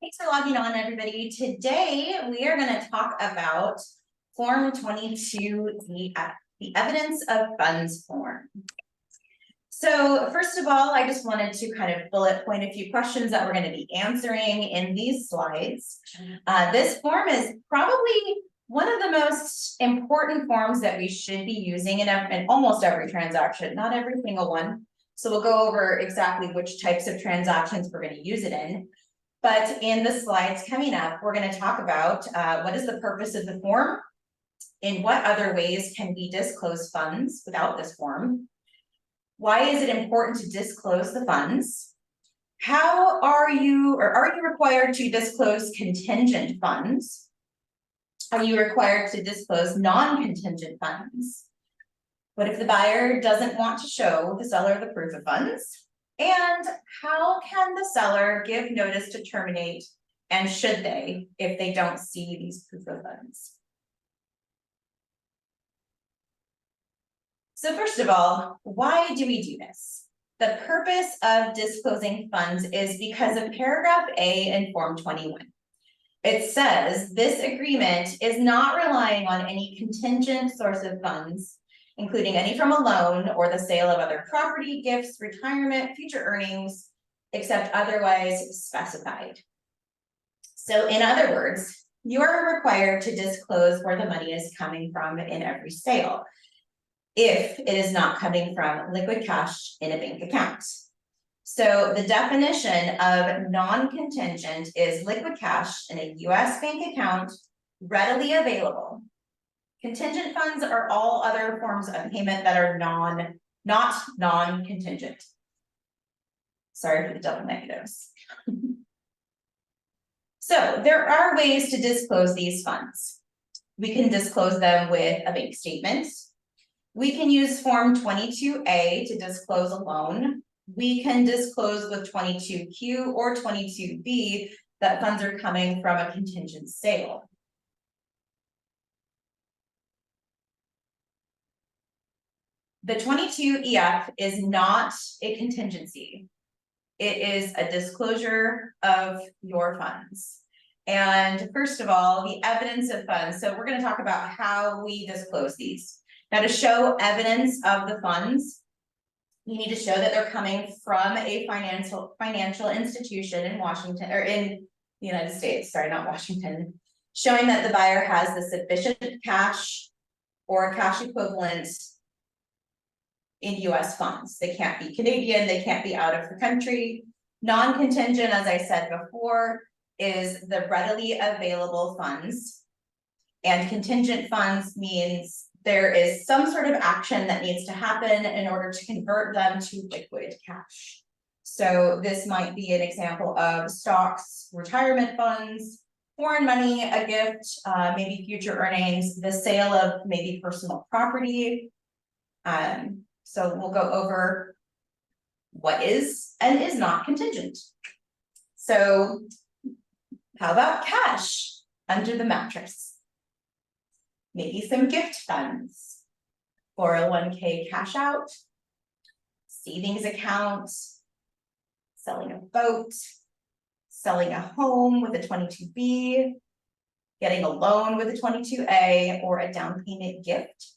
Thanks for logging on, everybody. Today, we are going to talk about Form 22, the Evidence of Funds form. So first of all, I just wanted to kind of bullet point a few questions that we're going to be answering in these slides. This form is probably one of the most important forms that we should be using in almost every transaction, not every single one. So we'll go over exactly which types of transactions we're going to use it in. But in the slides coming up, we're going to talk about what is the purpose of the form, in what other ways can we disclose funds without this form, why is it important to disclose the funds, how are you required to disclose contingent funds, are you required to disclose non-contingent funds, what if the buyer doesn't want to show the seller the proof of funds, and how can the seller give notice to terminate, and should they, if they don't see these proof of funds? So first of all, why do we do this? The purpose of disclosing funds is because of paragraph A in Form 21. It says this agreement is not relying on any contingent source of funds, including any from a loan or the sale of other property, gifts, retirement, future earnings, except otherwise specified. So in other words, you are required to disclose where the money is coming from in every sale, if it is not coming from liquid cash in a bank account. So the definition of non-contingent is liquid cash in a US bank account, readily available. Contingent funds are all other forms of payment that are not non-contingent. Sorry for the double negatives. So there are ways to disclose these funds. We can disclose them with a bank statement. We can use Form 22A to disclose a loan. We can disclose with 22Q or 22B that funds are coming from a contingent sale. The 22EF is not a contingency. It is a disclosure of your funds. And first of all, the evidence of funds. So we're going to talk about how we disclose these. Now, to show evidence of the funds, you need to show that they're coming from a financial institution in Washington, or in the United States, sorry, not Washington, showing that the buyer has the sufficient cash or cash equivalent in US funds. They can't be Canadian, they can't be out of the country. Non-contingent, as I said before, is the readily available funds. And contingent funds means there is some sort of action that needs to happen in order to convert them to liquid cash. So this might be an example of stocks, retirement funds, foreign money, a gift, maybe future earnings, the sale of maybe personal property. So we'll go over what is and is not contingent. So how about cash under the mattress? Maybe some gift funds, 401k cash out, savings account, selling a boat, selling a home with a 22B, getting a loan with a 22A, or a down payment gift.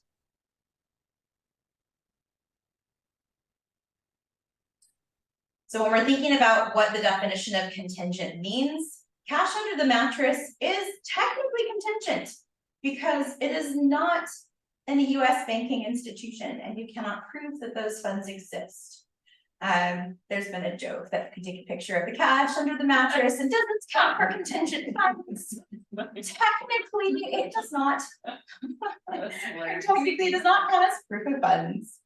So when we're thinking about what the definition of contingent means, cash under the mattress is technically contingent because it is not in a US banking institution and you cannot prove that those funds exist. There's been a joke that you take a picture of the cash under the mattress and doesn't count for contingent funds. Technically, it does not. Technically, it does not count as proof of funds.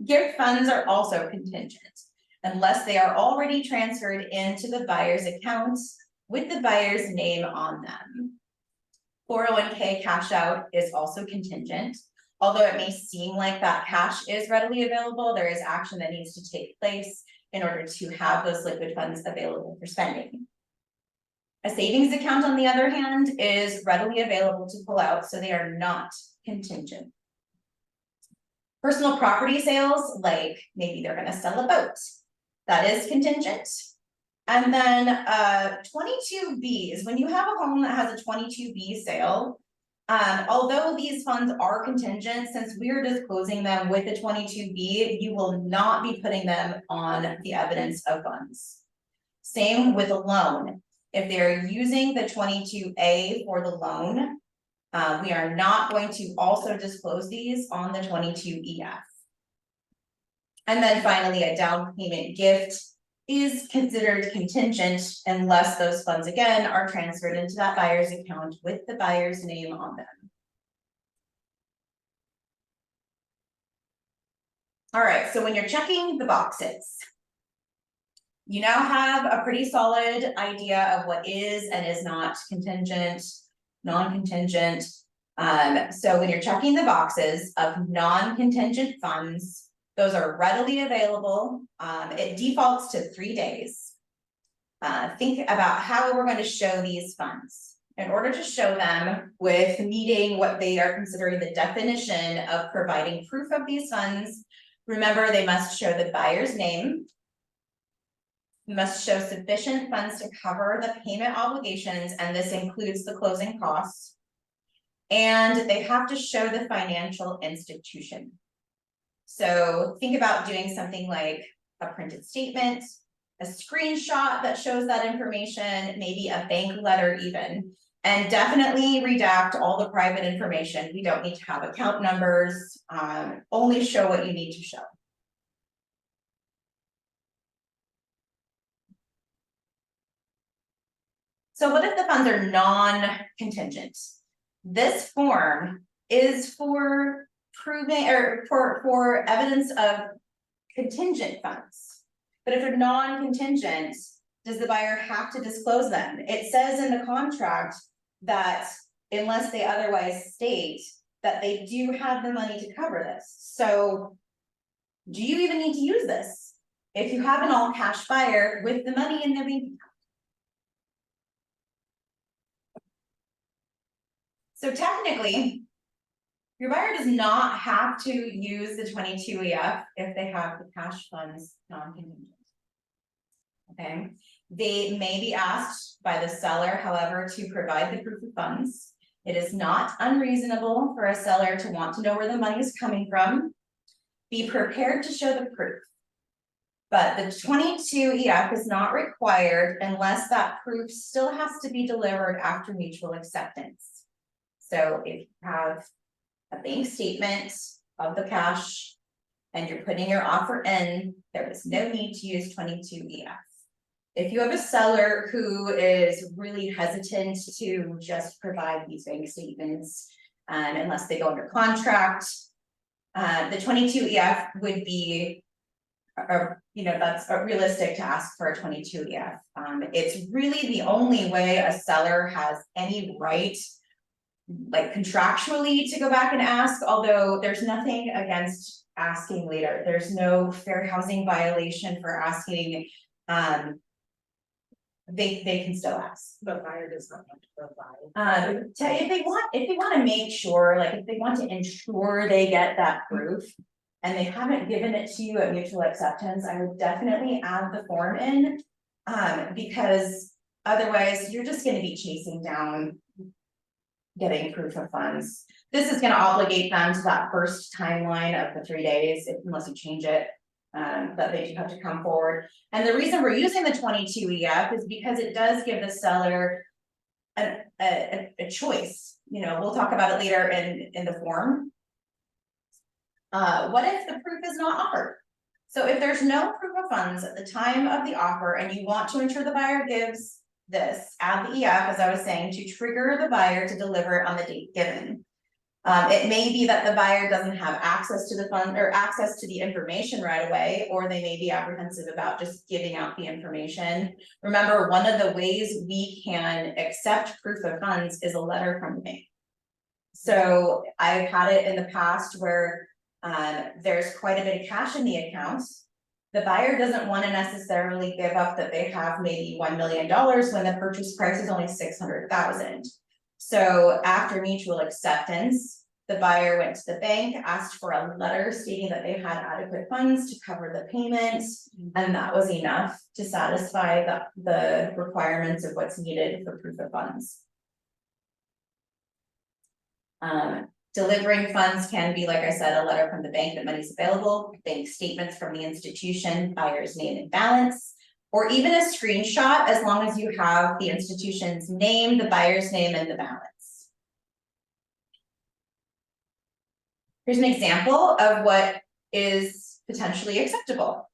Gift funds are also contingent, unless they are already transferred into the buyer's accounts with the buyer's name on them. 401k cash out is also contingent. Although it may seem like that cash is readily available, there is action that needs to take place in order to have those liquid funds available for spending. A savings account, on the other hand, is readily available to pull out, so they are not contingent. Personal property sales, like maybe they're going to sell a boat, that is contingent. And then 22B is when you have a home that has a 22B sale. Although these funds are contingent, since we're disclosing them with the 22B, you will not be putting them on the evidence of funds. Same with a loan. If they're using the 22A for the loan, we are not going to also disclose these on the 22EF. And then finally, a down payment gift is considered contingent unless those funds again are transferred into that buyer's account with the buyer's name on them. All right, so when you're checking the boxes, you now have a pretty solid idea of what is and is not contingent, non-contingent. So when you're checking the boxes of non-contingent funds, those are readily available. It defaults to 3 days. Think about how we're going to show these funds. In order to show them with meeting what they are considering the definition of providing proof of these funds, remember they must show the buyer's name, must show sufficient funds to cover the payment obligations, and this includes the closing costs, and they have to show the financial institution. So think about doing something like a printed statement, a screenshot that shows that information, maybe a bank letter even, and definitely redact all the private information. We don't need to have account numbers, only show what you need to show. So what if the funds are non-contingent? This form is for proving or for evidence of contingent funds. But if they're non-contingent, does the buyer have to disclose them? It says in the contract that unless they otherwise state that they do have the money to cover this. So do you even need to use this if you have an all cash buyer with the money in their bank account? So technically, your buyer does not have to use the 22EF if they have the cash funds non-contingent. Okay, they may be asked by the seller, however, to provide the proof of funds. It is not unreasonable for a seller to want to know where the money is coming from. Be prepared to show the proof. But the 22EF is not required unless that proof still has to be delivered after mutual acceptance. So if you have a bank statement of the cash and you're putting your offer in, there is no need to use 22EF. If you have a seller who is really hesitant to just provide these bank statements unless they go under contract, the 22EF would be, that's realistic to ask for a 22EF. It's really the only way a seller has any right, like contractually, to go back and ask, although there's nothing against asking later. There's no fair housing violation for asking. They can still ask. The buyer does not have to provide. If they want to make sure, like if they want to ensure they get that proof and they haven't given it to you at mutual acceptance, I would definitely add the form in, because otherwise you're just going to be chasing down getting proof of funds. This is going to obligate them to that first timeline of the 3 days, unless you change it, that they do have to come forward. And the reason we're using the 22EF is because it does give the seller a choice. We'll talk about it later in the form. What if the proof is not offered? So if there's no proof of funds at the time of the offer and you want to ensure the buyer gives this, add the EF, as I was saying, to trigger the buyer to deliver on the date given. It may be that the buyer doesn't have access to the fund or access to the information right away, or they may be apprehensive about just giving out the information. Remember, one of the ways we can accept proof of funds is a letter from the bank. So I've had it in the past where there's quite a bit of cash in the accounts. The buyer doesn't want to necessarily give up that they have maybe $1 million when the purchase price is only $600,000. So after mutual acceptance, The buyer went to the bank, asked for a letter stating that they had adequate funds to cover the payment, and that was enough to satisfy the requirements of what's needed for proof of funds. Delivering funds can be, like I said, a letter from the bank that money's available, bank statements from the institution, buyer's name and balance, or even a screenshot as long as you have the institution's name, the buyer's name, and the balance. Here's an example of what is potentially acceptable.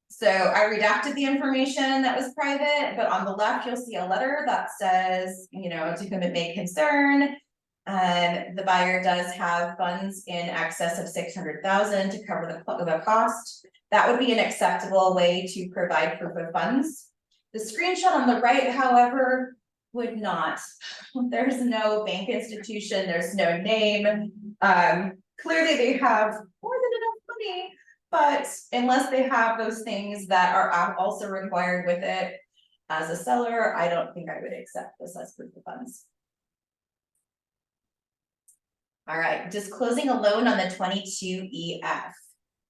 So I redacted the information that was private, but on the left, you'll see a letter that says, you know, to whom it may concern. The buyer does have funds in excess of 600,000 to cover the cost. That would be an acceptable way to provide proof of funds. The screenshot on the right, however, would not. There's no bank institution, there's no name. Clearly they have more than enough money, but unless they have those things that are also required with it, as a seller, I don't think I would accept this as proof of funds. All right, disclosing a loan on the 22EF.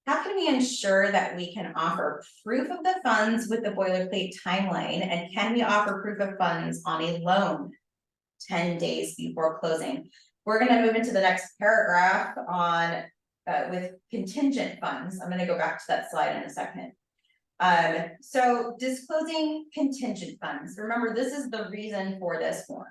How can we ensure that we can offer proof of the funds with the boilerplate timeline? And can we offer proof of funds on a loan 10 days before closing? We're going to move into the next paragraph on with contingent funds. I'm going to go back to that slide in a second. So disclosing contingent funds. Remember, this is the reason for this form.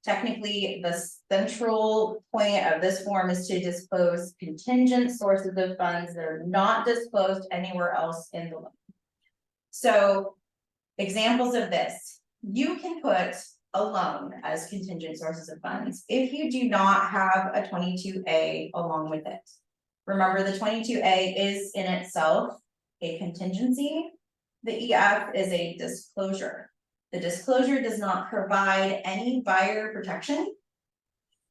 Technically, the central point of this form is to disclose contingent sources of funds that are not disclosed anywhere else in the loan. So examples of this, you can put a loan as contingent sources of funds if you do not have a 22A along with it. Remember, the 22A is in itself a contingency. The EF is a disclosure. The disclosure does not provide any buyer protection,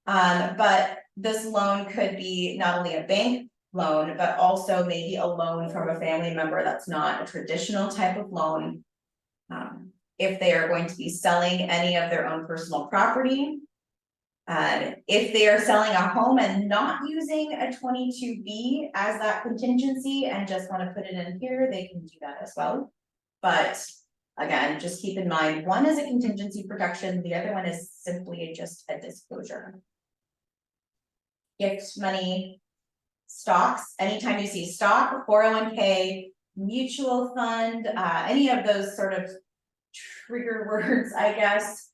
but this loan could be not only a bank loan, but also maybe a loan from a family member that's not a traditional type of loan. If they are going to be selling any of their own personal property, if they are selling a home and not using a 22B as that contingency and just want to put it in here, they can do that as well. But again, just keep in mind, one is a contingency protection, the other one is simply just a disclosure. Gift money, stocks, anytime you see stock, 401k, mutual fund, any of those sort of trigger words, I guess,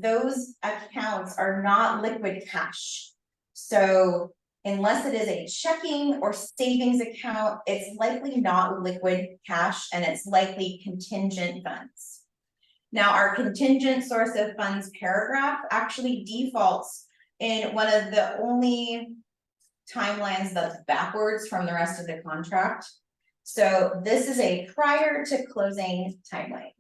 those accounts are not liquid cash. So unless it is a checking or savings account, it's likely not liquid cash and it's likely contingent funds. Now, our contingent source of funds paragraph actually defaults in one of the only timelines that's backwards from the rest of the contract. So this is a prior to closing timeline,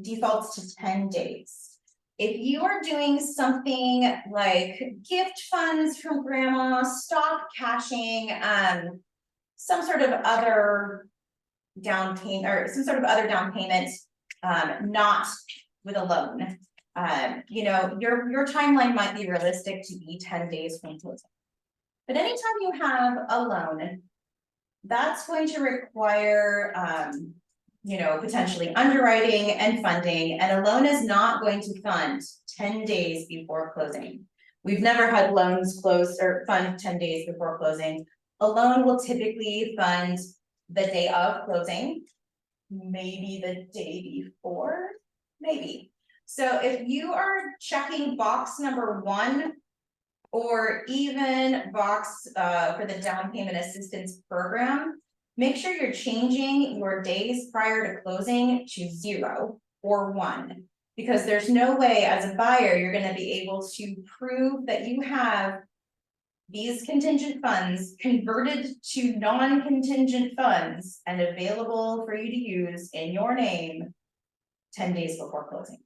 defaults to 10 days. If you are doing something like gift funds from grandma, stock cashing, some sort of other down payment or some sort of other down payment, not with a loan, you know, your timeline might be realistic to be 10 days from closing. But anytime you have a loan, that's going to require, you know, potentially underwriting and funding, and a loan is not going to fund 10 days before closing. We've never had loans close or fund 10 days before closing. A loan will typically fund the day of closing, maybe the day before, maybe. So if you are checking box number 1 or even box for the down payment assistance program, make sure you're changing your days prior to closing to 0 or 1, because there's no way as a buyer you're going to be able to prove that you have these contingent funds converted to non-contingent funds and available for you to use in your name 10 days before closing.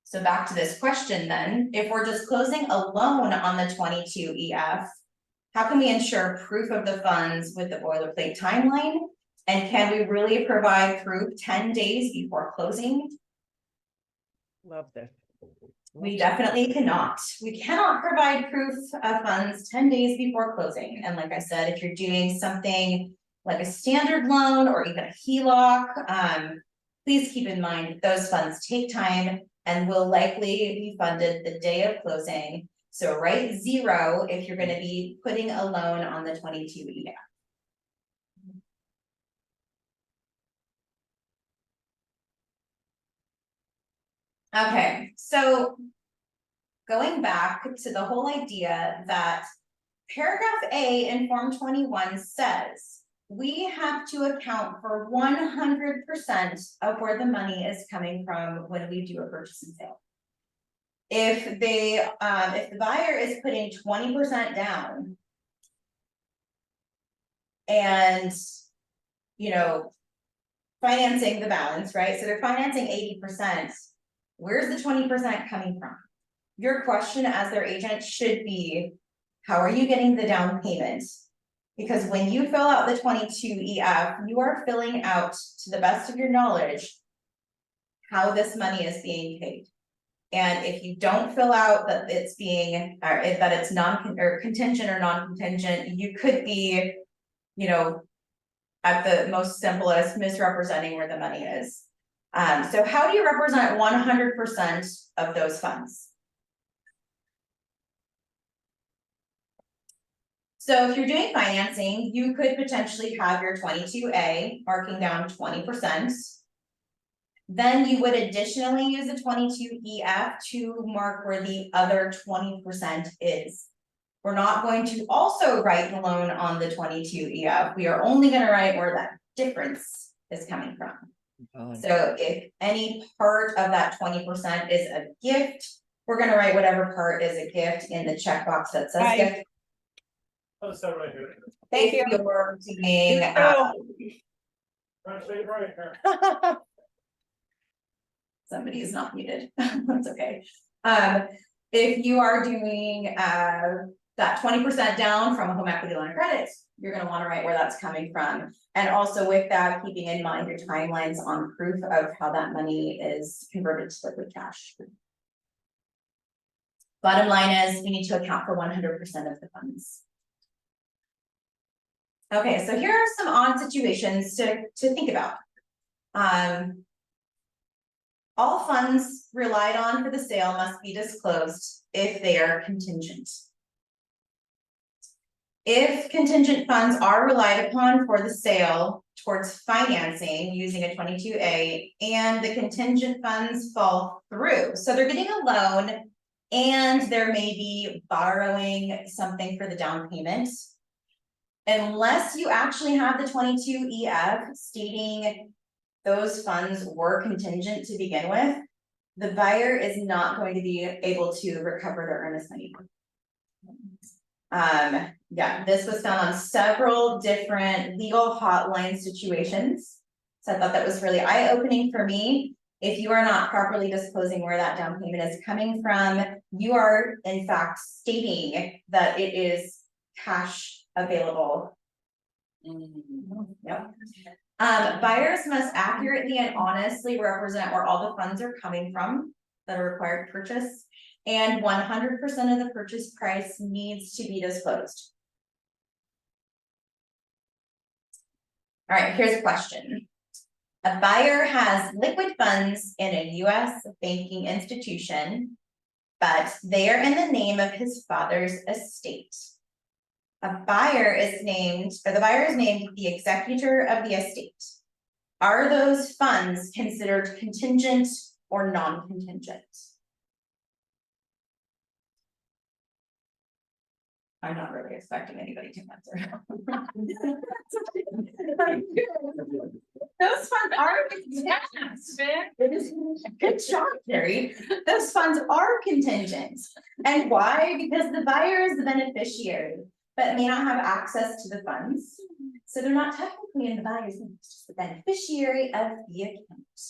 So back to this question then, if we're disclosing a loan on the 22EF, how can we ensure proof of the funds with the boilerplate timeline? And can we really provide proof 10 days before closing? Love this. We definitely cannot. We cannot provide proof of funds 10 days before closing. And like I said, if you're doing something like a standard loan or even a HELOC, please keep in mind that those funds take time and will likely be funded the day of closing. So write 0 if you're going to be putting a loan on the 22 EF. Okay, so going back to the whole idea that paragraph A in Form 21 says we have to account for 100% of where the money is coming from when we do a purchase and sale. If the buyer is putting 20% down and, you know, financing the balance, right? So they're financing 80%. Where's the 20% coming from? Your question as their agent should be, how are you getting the down payment? Because when you fill out the 22 EF, you are filling out, to the best of your knowledge, how this money is being paid. And if you don't fill out that it's being, or if that it's contingent or non-contingent, you could be, you know, at the most simplest, misrepresenting where the money is. So how do you represent 100% of those funds? So if you're doing financing, you could potentially have your 22A marking down 20%. Then you would additionally use a 22EF to mark where the other 20% is. We're not going to also write the loan on the 22EF. We are only going to write where that difference is coming from. So if any part of that 20% is a gift, we're going to write whatever part is a gift in the checkbox that says gift. Oh, so right here. Thank you. You're doing, Right here. somebody is not muted. That's okay. If you are doing that 20% down from a home equity line of credit, you're going to want to write where that's coming from. And also with that, keeping in mind your timelines on proof of how that money is converted to liquid cash. Bottom line is we need to account for 100% of the funds. Okay, so here are some odd situations to think about. All funds relied on for the sale must be disclosed if they are contingent. If contingent funds are relied upon for the sale towards financing using a 22A and the contingent funds fall through, so they're getting a loan and there may be borrowing something for the down payment. Unless you actually have the 22EF stating those funds were contingent to begin with, the buyer is not going to be able to recover their earnest money. Yeah, this was found on several different legal hotline situations. So I thought that was really eye-opening for me. If you are not properly disclosing where that down payment is coming from, you are in fact stating that it is cash available. Yep. Buyers must accurately and honestly represent where all the funds are coming from that are required to purchase, and 100% of the purchase price needs to be disclosed. All right, here's a question. A buyer has liquid funds in a US banking institution, but they are in the name of his father's estate. The buyer is named the executor of the estate. Are those funds considered contingent or non-contingent? I'm not really expecting anybody to answer. Those funds are contingent. Good job, Carrie. Those funds are contingent. And why? Because the buyer is the beneficiary, but may not have access to the funds. So they're not technically in the buyer's name, it's just the beneficiary of the account.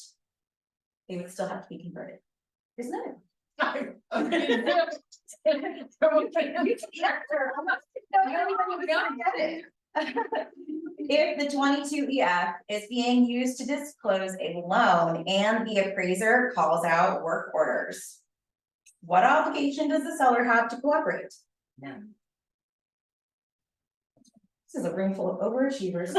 They would still have to be converted. There's none. If the 22EF is being used to disclose a loan and the appraiser calls out work orders, What obligation does the seller have to cooperate? None. This is a room full of overachievers.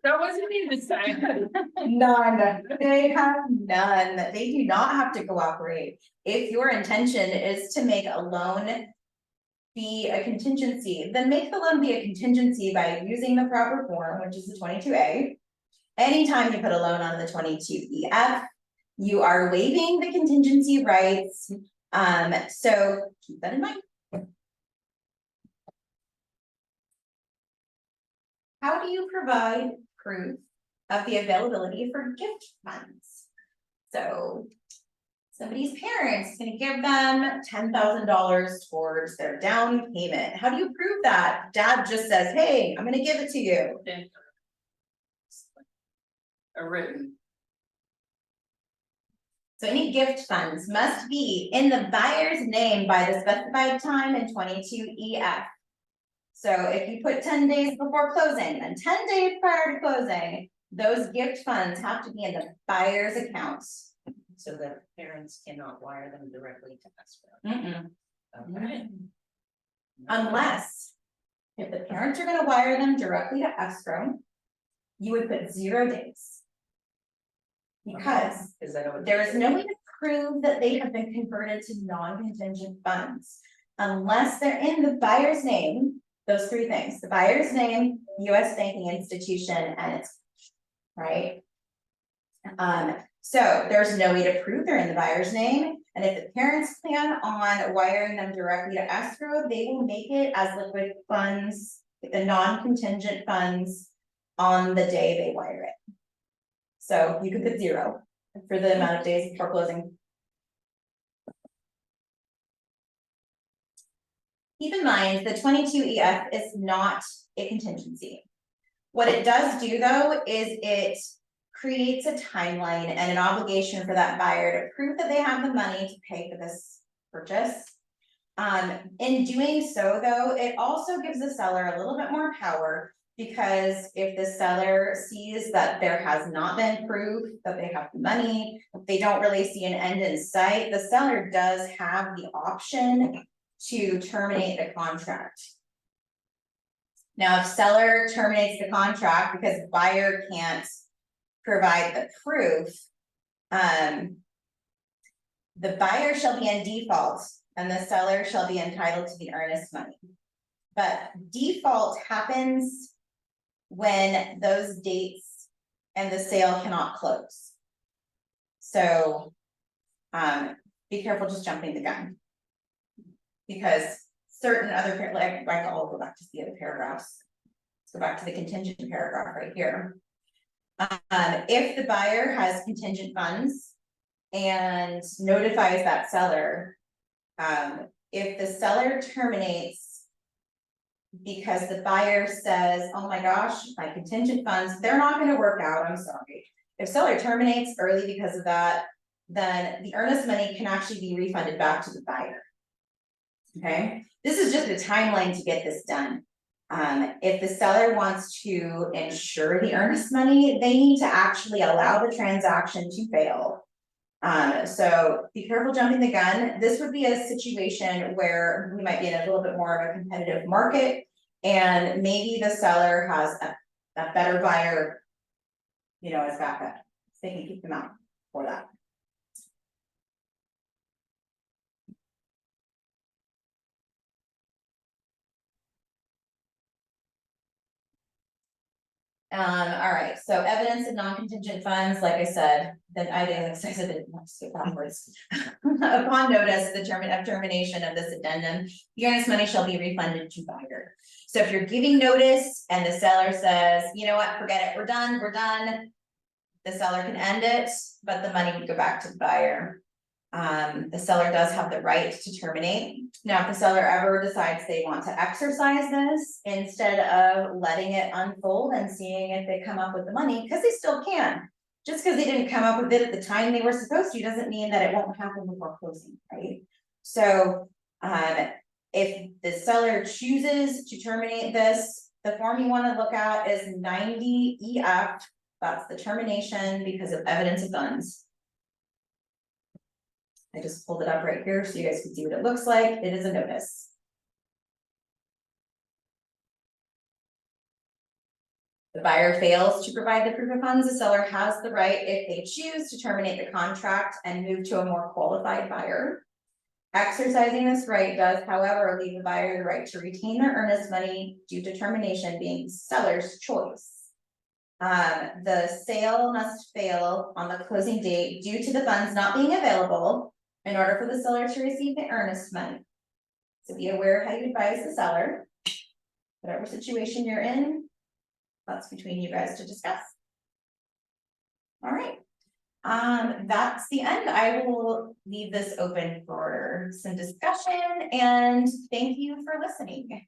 That wasn't me this time. None, they have none, they do not have to cooperate. If your intention is to make a loan be a contingency, then make the loan be a contingency by using the proper form, which is the 22A. Anytime you put a loan on the 22EF, you are waiving the contingency rights, so keep that in mind. How do you provide proof of the availability for gift funds? So somebody's parents is gonna give them $10,000 towards their down payment. How do you prove that? Dad just says, hey, I'm gonna give it to you. A written. So any gift funds must be in the buyer's name by the specified time in 22EF. So if you put 10 days before closing and 10 days prior to closing, those gift funds have to be in the buyer's accounts. So that parents cannot wire them directly to escrow. Okay. Unless, if the parents are gonna wire them directly to escrow, you would put 0 days. Because Is that what? there is no way to prove that they have been converted to non-contingent funds. Unless they're in the buyer's name, those 3 things, the buyer's name, US banking institution, and it's, right? So there's no way to prove they're in the buyer's name, and if the parents plan on wiring them directly to escrow, they will make it as liquid funds, the non-contingent funds on the day they wire it. So you could put 0 for the amount of days before closing. Keep in mind, the 22EF is not a contingency. What it does do though, is it creates a timeline and an obligation for that buyer to prove that they have the money to pay for this purchase. In doing so though, it also gives the seller a little bit more power, because if the seller sees that there has not been proof that they have the money, they don't really see an end in sight, the seller does have the option to terminate the contract. Now, if seller terminates the contract because buyer can't provide the proof, the buyer shall be in default and the seller shall be entitled to the earnest money. But default happens when those dates and the sale cannot close. So, be careful just jumping the gun. Because certain other, like I'll go back to the other paragraphs. Let's go back to the contingent paragraph right here. If the buyer has contingent funds and notifies that seller, if the seller terminates because the buyer says, oh my gosh, my contingent funds, they're not gonna work out, I'm sorry. If seller terminates early because of that, then the earnest money can actually be refunded back to the buyer. Okay, this is just a timeline to get this done. If the seller wants to ensure the earnest money, they need to actually allow the transaction to fail. So be careful jumping the gun. This would be a situation where we might be in a little bit more of a competitive market, and maybe the seller has a better buyer, you know, as backup. So they can keep them out for that. All right, so evidence of non-contingent funds, like I said, that I didn't skip backwards. Upon notice, the termination of this addendum, the earnest money shall be refunded to buyer. So if you're giving notice and the seller says, you know what, forget it, we're done, the seller can end it, but the money would go back to the buyer. The seller does have the right to terminate. Now, if the seller ever decides they want to exercise this, instead of letting it unfold and seeing if they come up with the money, because they still can. Just because they didn't come up with it at the time they were supposed to, doesn't mean that it won't happen before closing, right? So, if the seller chooses to terminate this, the form you want to look at is 90EF. That's the termination because of evidence of funds. I just pulled it up right here so you guys can see what it looks like. It is a notice. The buyer fails to provide the proof of funds, the seller has the right, if they choose, to terminate the contract and move to a more qualified buyer. Exercising this right does, however, leave the buyer the right to retain their earnest money due to termination being seller's choice. The sale must fail on the closing date due to the funds not being available in order for the seller to receive the earnest money. So be aware how you advise the seller. Whatever situation you're in, that's between you guys to discuss. All right. That's the end. I will leave this open for some discussion and thank you for listening.